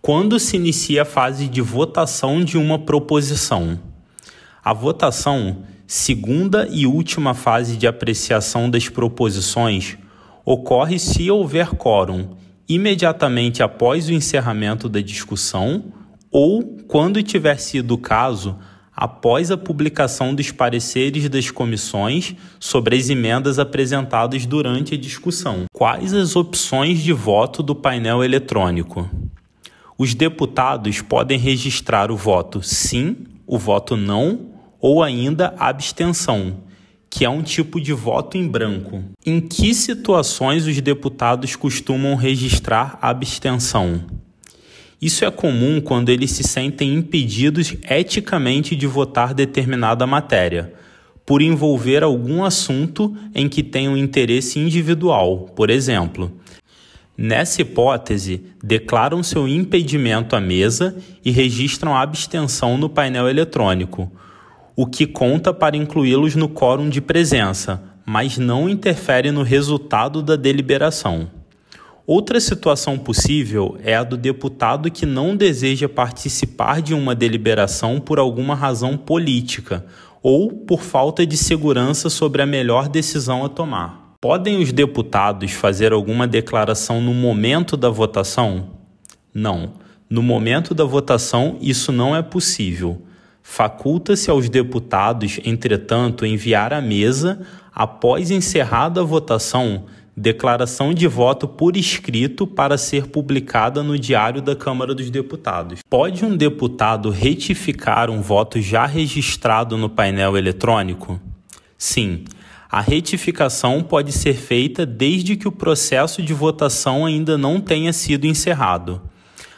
Quando se inicia a fase de votação de uma proposição? A votação, segunda e última fase de apreciação das proposições, ocorre se houver quórum imediatamente após o encerramento da discussão ou, quando tiver sido o caso, após a publicação dos pareceres das comissões sobre as emendas apresentadas durante a discussão. Quais as opções de voto do painel eletrônico? Os deputados podem registrar o voto sim, o voto não ou ainda abstenção, que é um tipo de voto em branco. Em que situações os deputados costumam registrar abstenção? Isso é comum quando eles se sentem impedidos eticamente de votar determinada matéria, por envolver algum assunto em que tenham interesse individual, por exemplo. Nessa hipótese, declaram seu impedimento à mesa e registram a abstenção no painel eletrônico, o que conta para incluí-los no quórum de presença, mas não interfere no resultado da deliberação. Outra situação possível é a do deputado que não deseja participar de uma deliberação por alguma razão política ou por falta de segurança sobre a melhor decisão a tomar. Podem os deputados fazer alguma declaração no momento da votação? Não. No momento da votação, isso não é possível. Faculta-se aos deputados, entretanto, enviar à mesa, após encerrada a votação, declaração de voto por escrito para ser publicada no Diário da Câmara dos Deputados. Pode um deputado retificar um voto já registrado no painel eletrônico? Sim, a retificação pode ser feita desde que o processo de votação ainda não tenha sido encerrado.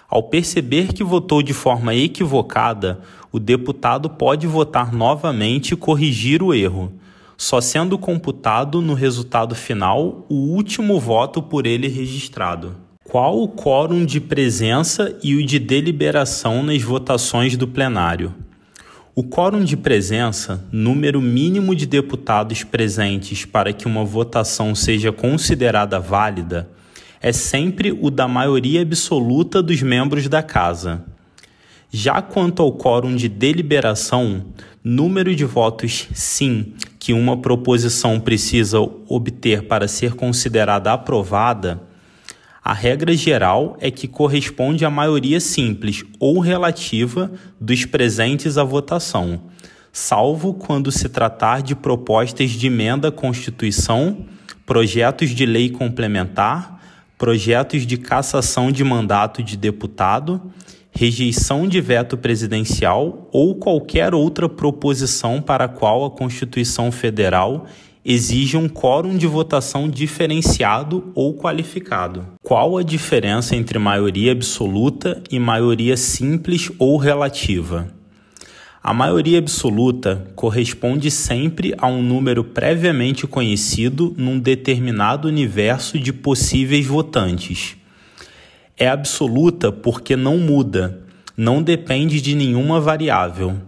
Ao perceber que votou de forma equivocada, o deputado pode votar novamente e corrigir o erro, só sendo computado no resultado final o último voto por ele registrado. Qual o quórum de presença e o de deliberação nas votações do plenário? O quórum de presença, número mínimo de deputados presentes para que uma votação seja considerada válida, é sempre o da maioria absoluta dos membros da Casa. Já quanto ao quórum de deliberação, número de votos sim que uma proposição precisa obter para ser considerada aprovada, a regra geral é que corresponde à maioria simples ou relativa dos presentes à votação, salvo quando se tratar de propostas de emenda à Constituição, projetos de lei complementar, projetos de cassação de mandato de deputado, rejeição de veto presidencial ou qualquer outra proposição para a qual a Constituição Federal exige um quórum de votação diferenciado ou qualificado. Qual a diferença entre maioria absoluta e maioria simples ou relativa? A maioria absoluta corresponde sempre a um número previamente conhecido num determinado universo de possíveis votantes. É absoluta porque não muda, não depende de nenhuma variável.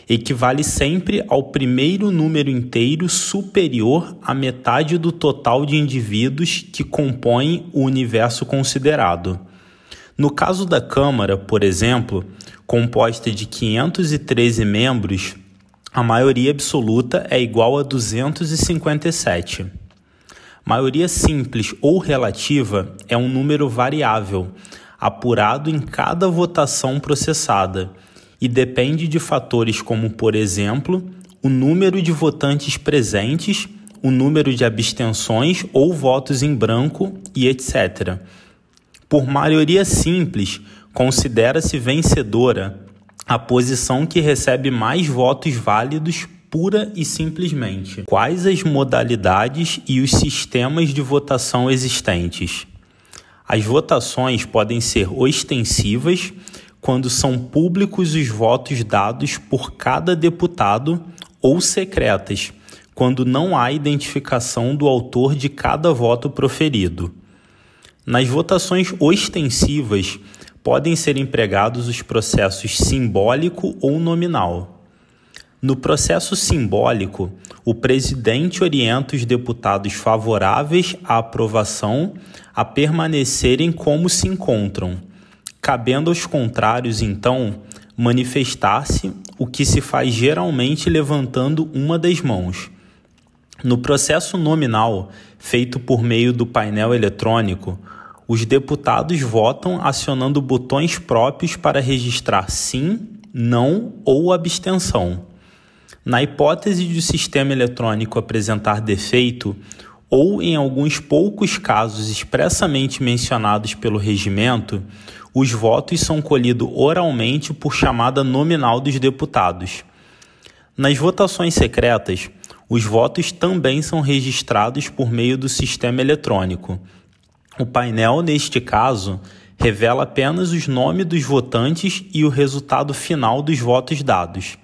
Equivale sempre ao primeiro número inteiro superior à metade do total de indivíduos que compõem o universo considerado. No caso da Câmara, por exemplo, composta de 513 membros, a maioria absoluta é igual a 257. Maioria simples ou relativa é um número variável, apurado em cada votação processada, e depende de fatores como, por exemplo, o número de votantes presentes, o número de abstenções ou votos em branco e etc. Por maioria simples, considera-se vencedora a posição que recebe mais votos válidos pura e simplesmente. Quais as modalidades e os sistemas de votação existentes? As votações podem ser ostensivas, quando são públicos os votos dados por cada deputado, ou secretas, quando não há identificação do autor de cada voto proferido. Nas votações ostensivas, podem ser empregados os processos simbólico ou nominal. No processo simbólico, o presidente orienta os deputados favoráveis à aprovação a permanecerem como se encontram, cabendo aos contrários, então, manifestar-se, o que se faz geralmente levantando uma das mãos. No processo nominal, feito por meio do painel eletrônico, os deputados votam acionando botões próprios para registrar sim, não ou abstenção. Na hipótese de o sistema eletrônico apresentar defeito, ou em alguns poucos casos expressamente mencionados pelo regimento, os votos são colhidos oralmente por chamada nominal dos deputados. Nas votações secretas, os votos também são registrados por meio do sistema eletrônico. O painel, neste caso, revela apenas os nomes dos votantes e o resultado final dos votos dados.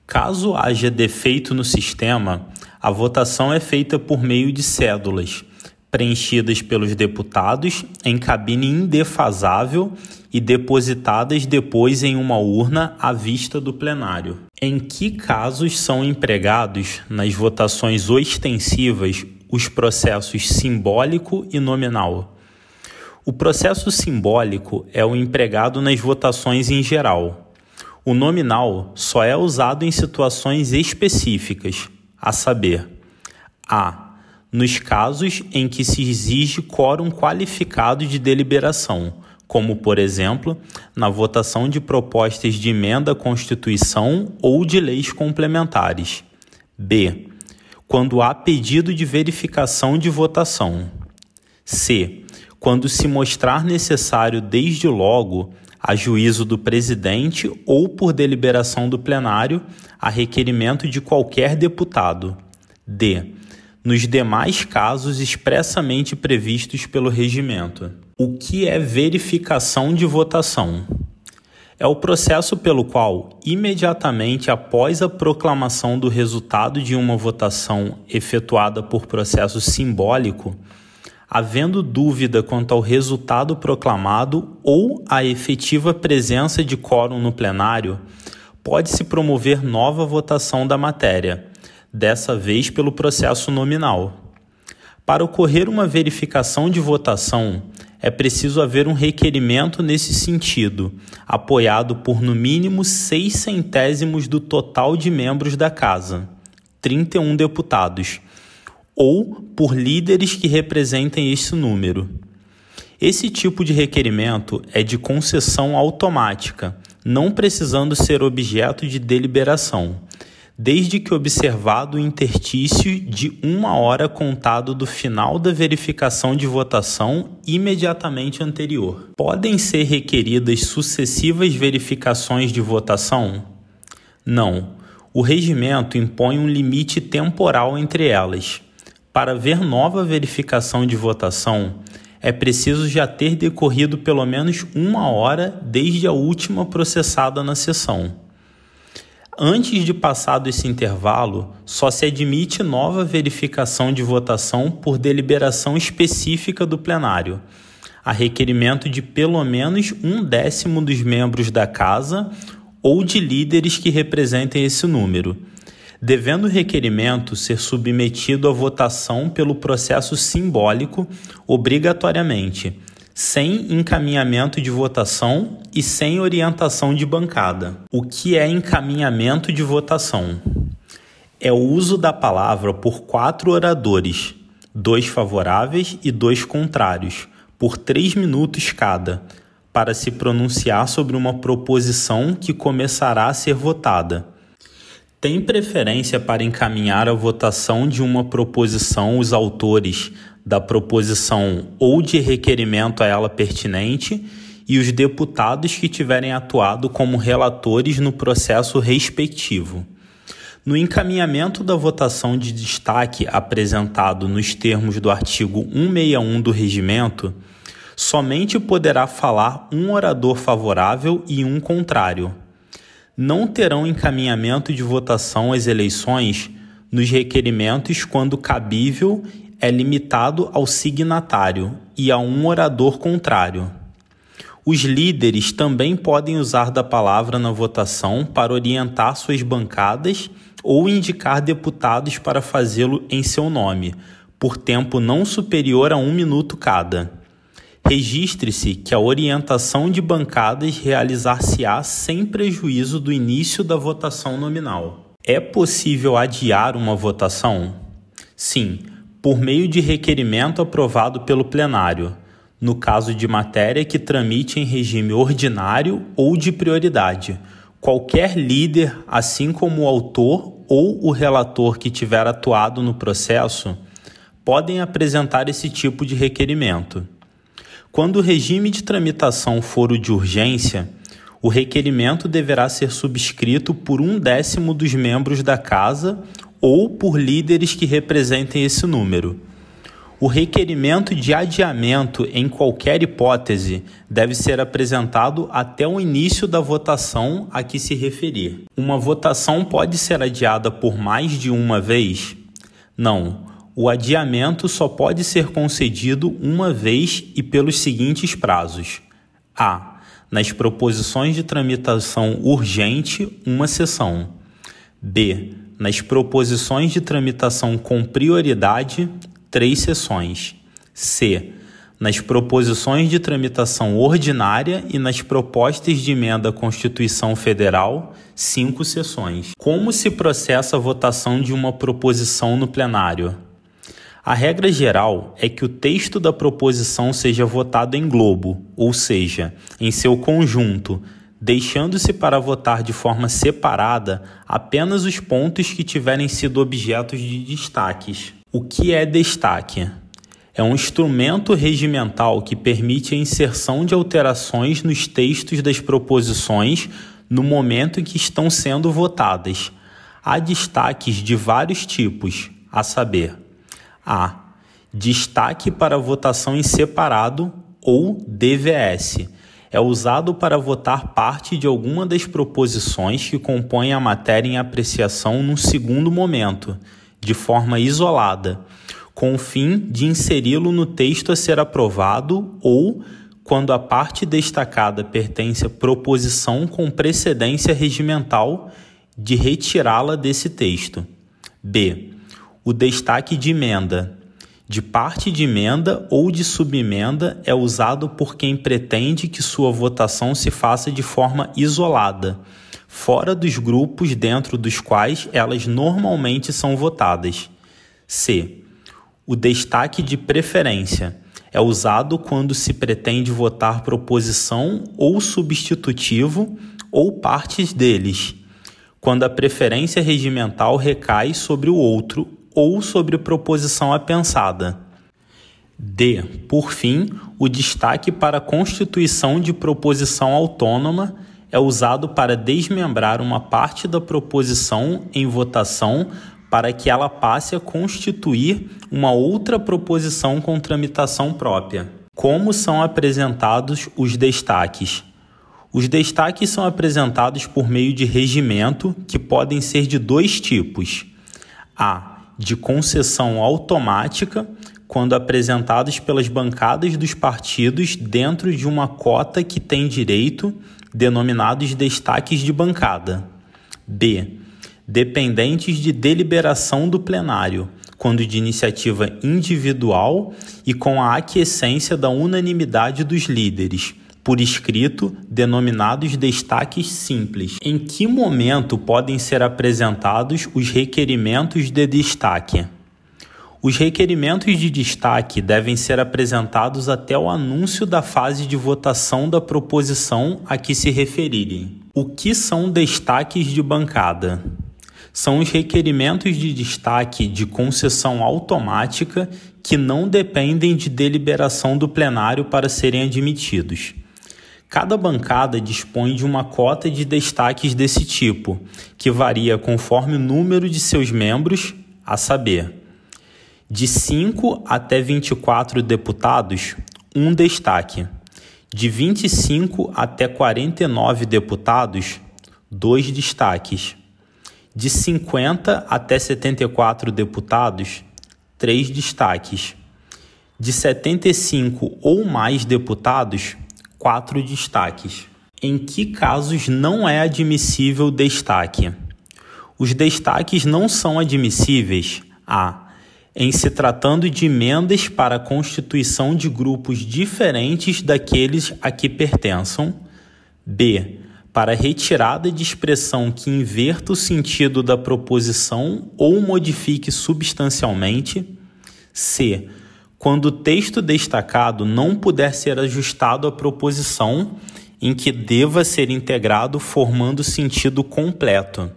Caso haja defeito no sistema, a votação é feita por meio de cédulas, preenchidas pelos deputados em cabine indefasável e depositadas depois em uma urna à vista do plenário. Em que casos são empregados, nas votações ostensivas, os processos simbólico e nominal? O processo simbólico é o empregado nas votações em geral. O nominal só é usado em situações específicas, a saber, a. Nos casos em que se exige quórum qualificado de deliberação, como, por exemplo, na votação de propostas de emenda à Constituição ou de leis complementares. B. Quando há pedido de verificação de votação. C. Quando se mostrar necessário desde logo, a juízo do presidente ou por deliberação do plenário, a requerimento de qualquer deputado. D. Nos demais casos expressamente previstos pelo regimento. O que é verificação de votação? É o processo pelo qual, imediatamente após a proclamação do resultado de uma votação efetuada por processo simbólico, havendo dúvida quanto ao resultado proclamado ou à efetiva presença de quórum no plenário, pode-se promover nova votação da matéria, dessa vez pelo processo nominal. Para ocorrer uma verificação de votação, é preciso haver um requerimento nesse sentido, apoiado por no mínimo 6/100 do total de membros da Casa, 31 deputados, ou por líderes que representem esse número. Esse tipo de requerimento é de concessão automática, não precisando ser objeto de deliberação, desde que observado o interstício de 1 hora contado do final da verificação de votação imediatamente anterior. Podem ser requeridas sucessivas verificações de votação? Não. O regimento impõe um limite temporal entre elas. Para haver nova verificação de votação, é preciso já ter decorrido pelo menos 1 hora desde a última processada na sessão. Antes de passado esse intervalo, só se admite nova verificação de votação por deliberação específica do plenário, a requerimento de pelo menos 1/10 dos membros da Casa ou de líderes que representem esse número, devendo o requerimento ser submetido à votação pelo processo simbólico obrigatoriamente, sem encaminhamento de votação e sem orientação de bancada. O que é encaminhamento de votação? É o uso da palavra por 4 oradores, 2 favoráveis e 2 contrários, por 3 minutos cada, para se pronunciar sobre uma proposição que começará a ser votada. Tem preferência para encaminhar a votação de uma proposição os autores da proposição ou de requerimento a ela pertinente e os deputados que tiverem atuado como relatores no processo respectivo. No encaminhamento da votação de destaque apresentado nos termos do artigo 161 do Regimento, somente poderá falar um orador favorável e um contrário. Não terão encaminhamento de votação às eleições nos requerimentos quando cabível é limitado ao signatário e a um orador contrário. Os líderes também podem usar da palavra na votação para orientar suas bancadas ou indicar deputados para fazê-lo em seu nome, por tempo não superior a 1 minuto cada. Registre-se que a orientação de bancadas realizar-se-á sem prejuízo do início da votação nominal. É possível adiar uma votação? Sim, por meio de requerimento aprovado pelo plenário, no caso de matéria que tramite em regime ordinário ou de prioridade. Qualquer líder, assim como o autor ou o relator que tiver atuado no processo, podem apresentar esse tipo de requerimento. Quando o regime de tramitação for o de urgência, o requerimento deverá ser subscrito por 1/10 dos membros da Casa ou por líderes que representem esse número. O requerimento de adiamento, em qualquer hipótese, deve ser apresentado até o início da votação a que se referir. Uma votação pode ser adiada por mais de uma vez? Não. O adiamento só pode ser concedido uma vez e pelos seguintes prazos. A. Nas proposições de tramitação urgente, uma sessão. B. Nas proposições de tramitação com prioridade, 3 sessões. C. Nas proposições de tramitação ordinária e nas propostas de emenda à Constituição Federal, 5 sessões. Como se processa a votação de uma proposição no plenário? A regra geral é que o texto da proposição seja votado em globo, ou seja, em seu conjunto, deixando-se para votar de forma separada apenas os pontos que tiverem sido objetos de destaques. O que é destaque? É um instrumento regimental que permite a inserção de alterações nos textos das proposições no momento em que estão sendo votadas. Há destaques de vários tipos, a saber: A. Destaque para votação em separado, ou DVS. É usado para votar parte de alguma das proposições que compõem a matéria em apreciação num segundo momento, de forma isolada, com o fim de inseri-lo no texto a ser aprovado ou, quando a parte destacada pertence à proposição com precedência regimental, de retirá-la desse texto. B. O destaque de emenda, de parte de emenda ou de subemenda, é usado por quem pretende que sua votação se faça de forma isolada, fora dos grupos dentro dos quais elas normalmente são votadas. C. O destaque de preferência é usado quando se pretende votar proposição ou substitutivo ou partes deles, quando a preferência regimental recai sobre o outro ou sobre proposição apensada. D. Por fim, o destaque para a constituição de proposição autônoma é usado para desmembrar uma parte da proposição em votação para que ela passe a constituir uma outra proposição com tramitação própria. Como são apresentados os destaques? Os destaques são apresentados por meio de regimento, que podem ser de 2 tipos. A. De concessão automática, quando apresentados pelas bancadas dos partidos dentro de uma cota que tem direito, denominados destaques de bancada. B. Dependentes de deliberação do plenário, quando de iniciativa individual e com a aquiescência da unanimidade dos líderes, por escrito, denominados destaques simples. Em que momento podem ser apresentados os requerimentos de destaque? Os requerimentos de destaque devem ser apresentados até o anúncio da fase de votação da proposição a que se referirem. O que são destaques de bancada? São os requerimentos de destaque de concessão automática que não dependem de deliberação do plenário para serem admitidos. Cada bancada dispõe de uma cota de destaques desse tipo, que varia conforme o número de seus membros, a saber, de 5 até 24 deputados, 1 destaque. De 25 até 49 deputados, 2 destaques. De 50 até 74 deputados, 3 destaques. De 75 ou mais deputados, 4 destaques. Em que casos não é admissível destaque? Os destaques não são admissíveis: A. em se tratando de emendas para a constituição de grupos diferentes daqueles a que pertençam. B. Para retirada de expressão que inverta o sentido da proposição ou modifique substancialmente. C. Quando o texto destacado não puder ser ajustado à proposição, em que deva ser integrado formando sentido completo.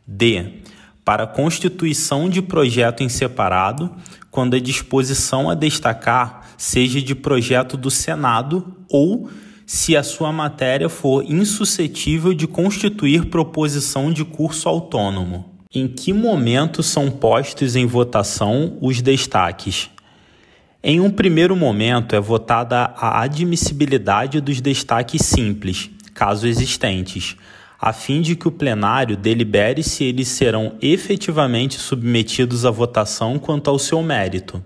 D. Para a constituição de projeto em separado, quando a disposição a destacar seja de projeto do Senado ou se a sua matéria for insuscetível de constituir proposição de curso autônomo. Em que momento são postos em votação os destaques? Em um primeiro momento é votada a admissibilidade dos destaques simples, caso existentes, a fim de que o plenário delibere se eles serão efetivamente submetidos à votação quanto ao seu mérito.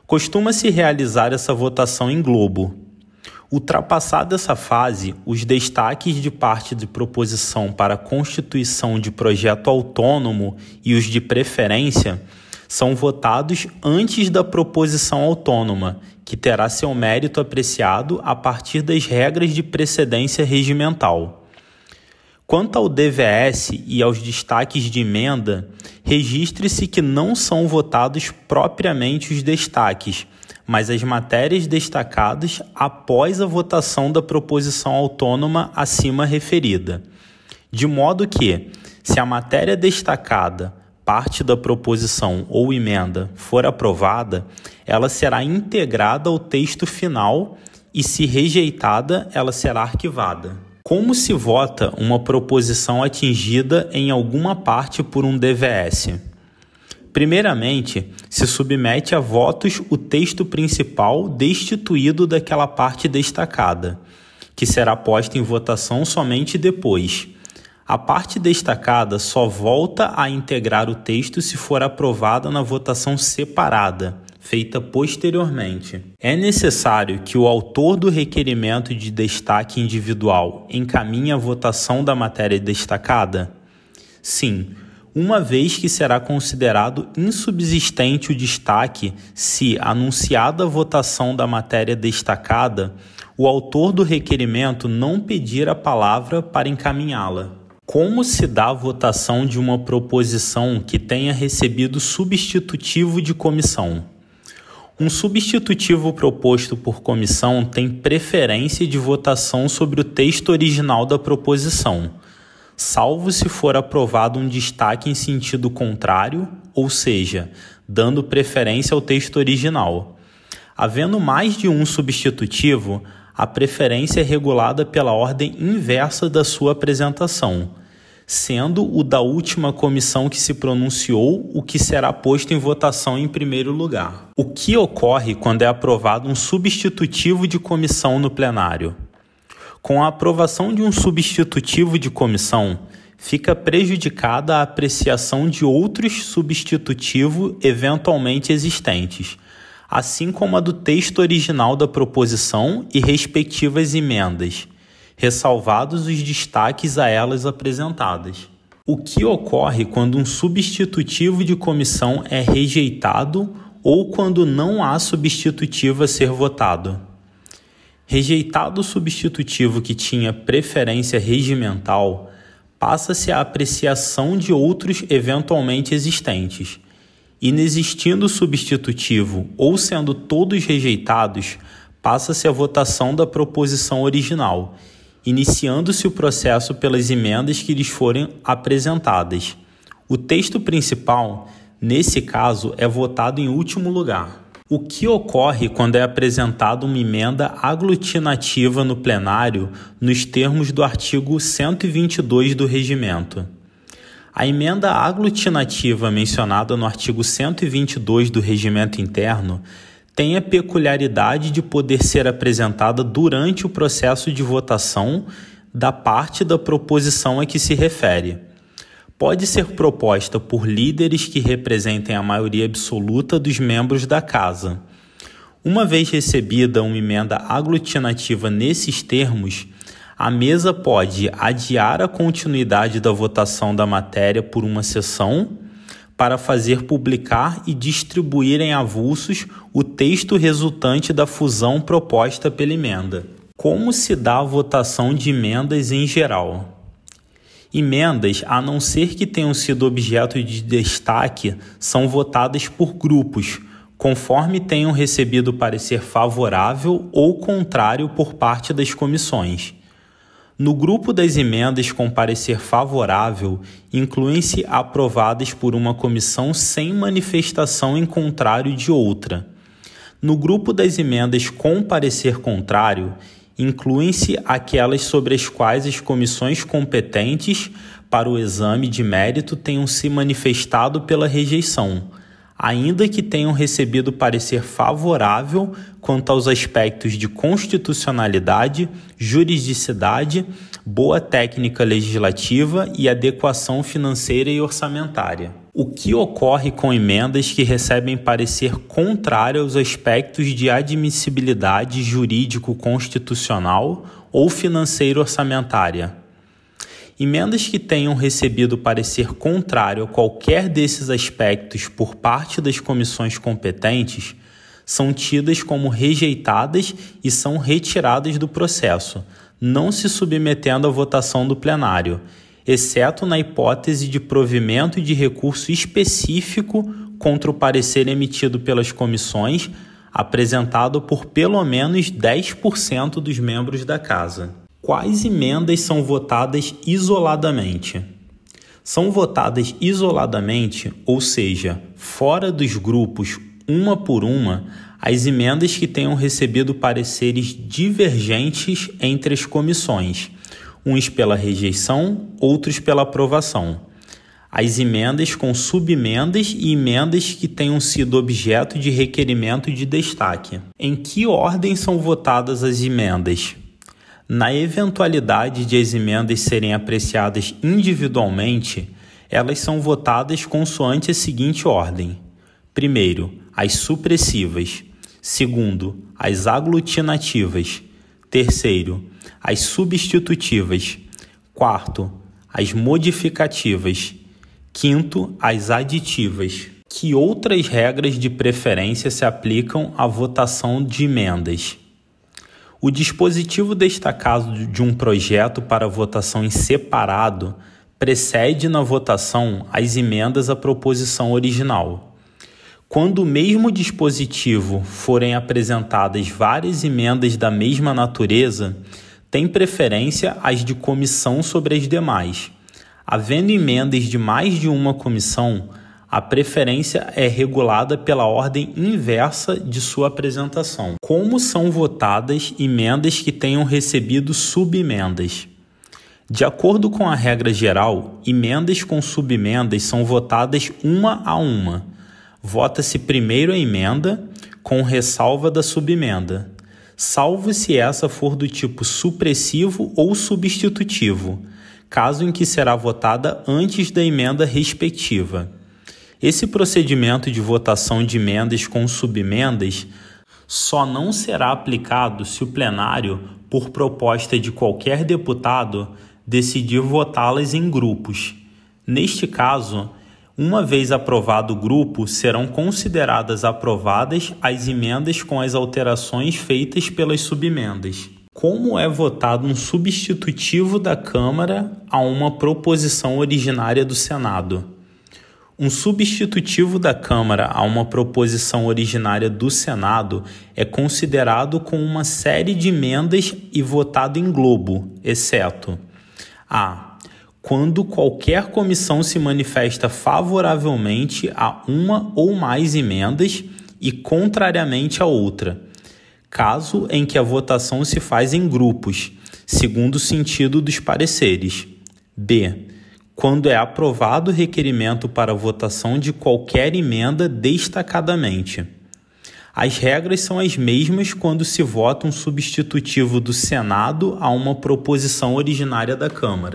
Costuma-se realizar essa votação em globo. Ultrapassada essa fase, os destaques de parte de proposição para a constituição de projeto autônomo e os de preferência são votados antes da proposição autônoma, que terá seu mérito apreciado a partir das regras de precedência regimental. Quanto ao DVS e aos destaques de emenda, registre-se que não são votados propriamente os destaques, mas as matérias destacadas após a votação da proposição autônoma acima referida. De modo que, se a matéria destacada, parte da proposição ou emenda, for aprovada, ela será integrada ao texto final e, se rejeitada, ela será arquivada. Como se vota uma proposição atingida em alguma parte por um DVS? Primeiramente, se submete a votos o texto principal destituído daquela parte destacada, que será posta em votação somente depois. A parte destacada só volta a integrar o texto se for aprovada na votação separada, feita posteriormente. É necessário que o autor do requerimento de destaque individual encaminhe a votação da matéria destacada? Sim, uma vez que será considerado insubsistente o destaque se, anunciada a votação da matéria destacada, o autor do requerimento não pedir a palavra para encaminhá-la. Como se dá a votação de uma proposição que tenha recebido substitutivo de comissão? Um substitutivo proposto por comissão tem preferência de votação sobre o texto original da proposição, salvo se for aprovado um destaque em sentido contrário, ou seja, dando preferência ao texto original. Havendo mais de um substitutivo, a preferência é regulada pela ordem inversa da sua apresentação, sendo o da última comissão que se pronunciou o que será posto em votação em primeiro lugar. O que ocorre quando é aprovado um substitutivo de comissão no plenário? Com a aprovação de um substitutivo de comissão, fica prejudicada a apreciação de outros substitutivos eventualmente existentes, assim como a do texto original da proposição e respectivas emendas, ressalvados os destaques a elas apresentadas. O que ocorre quando um substitutivo de comissão é rejeitado ou quando não há substitutivo a ser votado? Rejeitado o substitutivo que tinha preferência regimental, passa-se a apreciação de outros eventualmente existentes. Inexistindo o substitutivo ou sendo todos rejeitados, passa-se a votação da proposição original, iniciando-se o processo pelas emendas que lhes forem apresentadas. O texto principal, nesse caso, é votado em último lugar. O que ocorre quando é apresentada uma emenda aglutinativa no plenário nos termos do artigo 122 do Regimento? A emenda aglutinativa mencionada no artigo 122 do Regimento Interno tem a peculiaridade de poder ser apresentada durante o processo de votação da parte da proposição a que se refere. Pode ser proposta por líderes que representem a maioria absoluta dos membros da Casa. Uma vez recebida uma emenda aglutinativa nesses termos, a mesa pode adiar a continuidade da votação da matéria por uma sessão, para fazer publicar e distribuir em avulsos o texto resultante da fusão proposta pela emenda. Como se dá a votação de emendas em geral? Emendas, a não ser que tenham sido objeto de destaque, são votadas por grupos, conforme tenham recebido parecer favorável ou contrário por parte das comissões. No grupo das emendas com parecer favorável, incluem-se aprovadas por uma comissão sem manifestação em contrário de outra. No grupo das emendas com parecer contrário, incluem-se aquelas sobre as quais as comissões competentes para o exame de mérito tenham se manifestado pela rejeição, ainda que tenham recebido parecer favorável quanto aos aspectos de constitucionalidade, juridicidade, boa técnica legislativa e adequação financeira e orçamentária. O que ocorre com emendas que recebem parecer contrário aos aspectos de admissibilidade jurídico-constitucional ou financeiro-orçamentária? Emendas que tenham recebido parecer contrário a qualquer desses aspectos por parte das comissões competentes são tidas como rejeitadas e são retiradas do processo, não se submetendo à votação do plenário, exceto na hipótese de provimento de recurso específico contra o parecer emitido pelas comissões, apresentado por pelo menos 10% dos membros da Casa. Quais emendas são votadas isoladamente? São votadas isoladamente, ou seja, fora dos grupos, uma por uma, as emendas que tenham recebido pareceres divergentes entre as comissões, uns pela rejeição, outros pela aprovação. As emendas com subemendas e emendas que tenham sido objeto de requerimento de destaque. Em que ordem são votadas as emendas? Na eventualidade de as emendas serem apreciadas individualmente, elas são votadas consoante a seguinte ordem. Primeiro, as supressivas. Segundo, as aglutinativas. Terceiro, as substitutivas. Quarto, as modificativas. Quinto, as aditivas. Que outras regras de preferência se aplicam à votação de emendas? O dispositivo destacado de um projeto para votação em separado precede na votação as emendas à proposição original. Quando o mesmo dispositivo forem apresentadas várias emendas da mesma natureza, tem preferência as de comissão sobre as demais. Havendo emendas de mais de uma comissão, a preferência é regulada pela ordem inversa de sua apresentação. Como são votadas emendas que tenham recebido subemendas? De acordo com a regra geral, emendas com subemendas são votadas uma a uma. Vota-se primeiro a emenda, com ressalva da subemenda, salvo se essa for do tipo supressivo ou substitutivo, caso em que será votada antes da emenda respectiva. Esse procedimento de votação de emendas com subemendas só não será aplicado se o plenário, por proposta de qualquer deputado, decidir votá-las em grupos. Neste caso, uma vez aprovado o grupo, serão consideradas aprovadas as emendas com as alterações feitas pelas subemendas. Como é votado um substitutivo da Câmara a uma proposição originária do Senado? Um substitutivo da Câmara a uma proposição originária do Senado é considerado com uma série de emendas e votado em globo, exceto a. Quando qualquer comissão se manifesta favoravelmente a uma ou mais emendas e contrariamente a outra, caso em que a votação se faz em grupos, segundo o sentido dos pareceres. B. Quando é aprovado o requerimento para votação de qualquer emenda destacadamente. As regras são as mesmas quando se vota um substitutivo do Senado a uma proposição originária da Câmara.